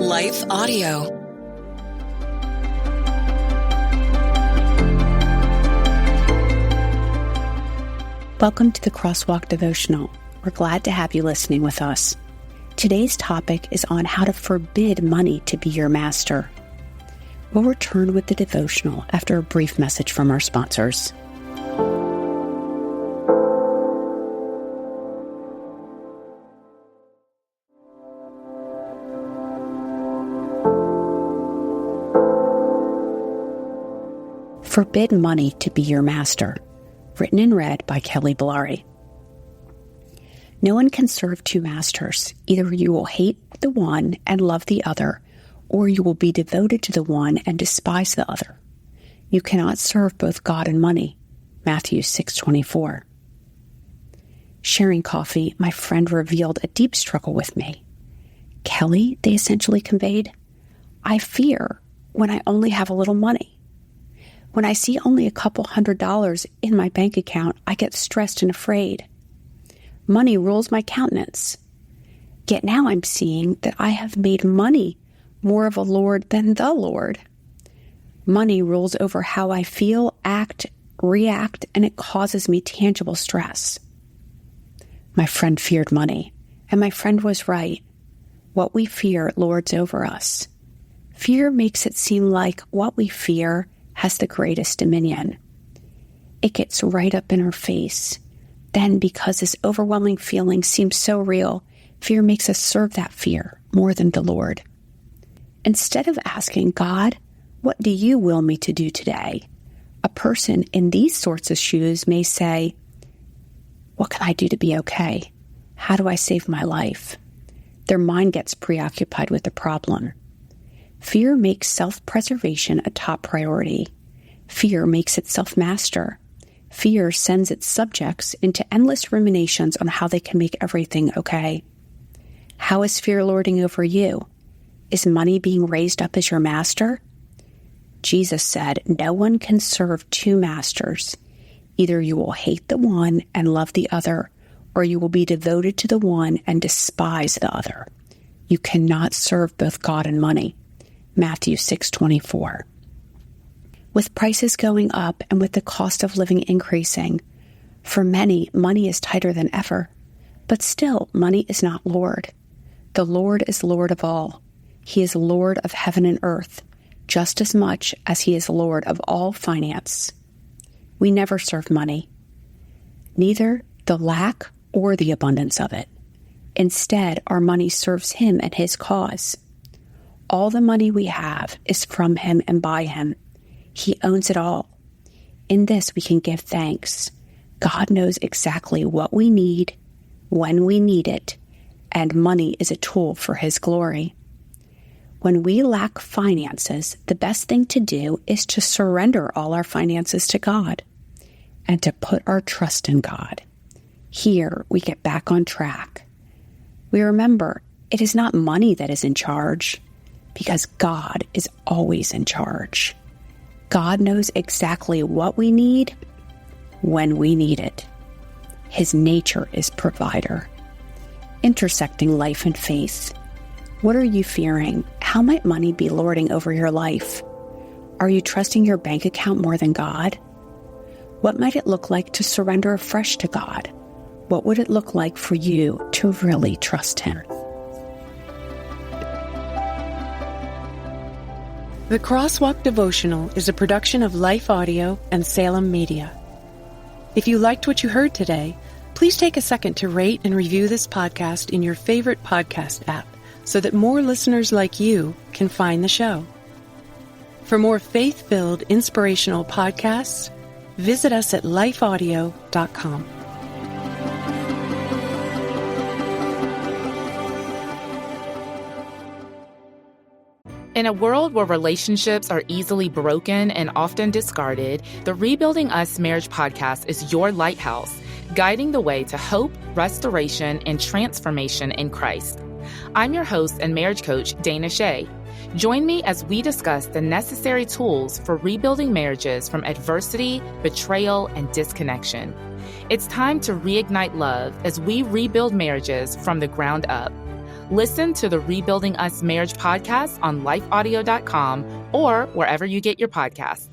Life Audio. Welcome to the Crosswalk Devotional. We're glad to have you listening with us. Today's topic is on how to forbid money to be your master. We'll return with the devotional after a brief message from our sponsors. Forbid money to be your master. Written and read by Kelly Balarie. No one can serve two masters. Either you will hate the one and love the other, or you will be devoted to the one and despise the other. You cannot serve both God and money. Matthew 6:24. Sharing coffee, my friend revealed a deep struggle with me. Kelly, they essentially conveyed, I fear when I only have a little money. When I see only a couple $100 in my bank account, I get stressed and afraid. Money rules my countenance. Yet now I'm seeing that I have made money more of a lord than the Lord. Money rules over how I feel, act, react, and it causes me tangible stress. My friend feared money, and my friend was right. What we fear lords over us. Fear makes it seem like what we fear has the greatest dominion. It gets right up in our face. Then, because this overwhelming feeling seems so real, fear makes us serve that fear more than the Lord. Instead of asking God, what do you will me to do today? A person in these sorts of shoes may say, what can I do to be okay? How do I save my life? Their mind gets preoccupied with the problem. Fear makes self-preservation a top priority. Fear makes itself master. Fear sends its subjects into endless ruminations on how they can make everything okay. How is fear lording over you? Is money being raised up as your master? Jesus said, no one can serve two masters. Either you will hate the one and love the other, or you will be devoted to the one and despise the other. You cannot serve both God and money. Matthew 6:24. With prices going up and with the cost of living increasing, for many, money is tighter than ever. But still, money is not Lord. The Lord is Lord of all. He is Lord of heaven and earth, just as much as he is Lord of all finance. We never serve money, neither the lack or the abundance of it. Instead, our money serves him and his cause. All the money we have is from him and by him. He owns it all. In this, we can give thanks. God knows exactly what we need, when we need it, and money is a tool for his glory. When we lack finances, the best thing to do is to surrender all our finances to God and to put our trust in God. Here, we get back on track. We remember it is not money that is in charge, because God is always in charge. God knows exactly what we need when we need it. His nature is provider. Intersecting life and faith. What are you fearing? How might money be lording over your life? Are you trusting your bank account more than God? What might it look like to surrender afresh to God? What would it look like for you to really trust him? The Crosswalk Devotional is a production of Life Audio and Salem Media. If you liked what you heard today, please take a second to rate and review this podcast in your favorite podcast app so that more listeners like you can find the show. For more faith-filled, inspirational podcasts, visit us at lifeaudio.com. In a world where relationships are easily broken and often discarded, the Rebuilding Us Marriage podcast is your lighthouse, guiding the way to hope, restoration, and transformation in Christ. I'm your host and marriage coach, Dana Shea. Join me as we discuss the necessary tools for rebuilding marriages from adversity, betrayal, and disconnection. It's time to reignite love as we rebuild marriages from the ground up. Listen to the Rebuilding Us Marriage podcast on lifeaudio.com or wherever you get your podcasts.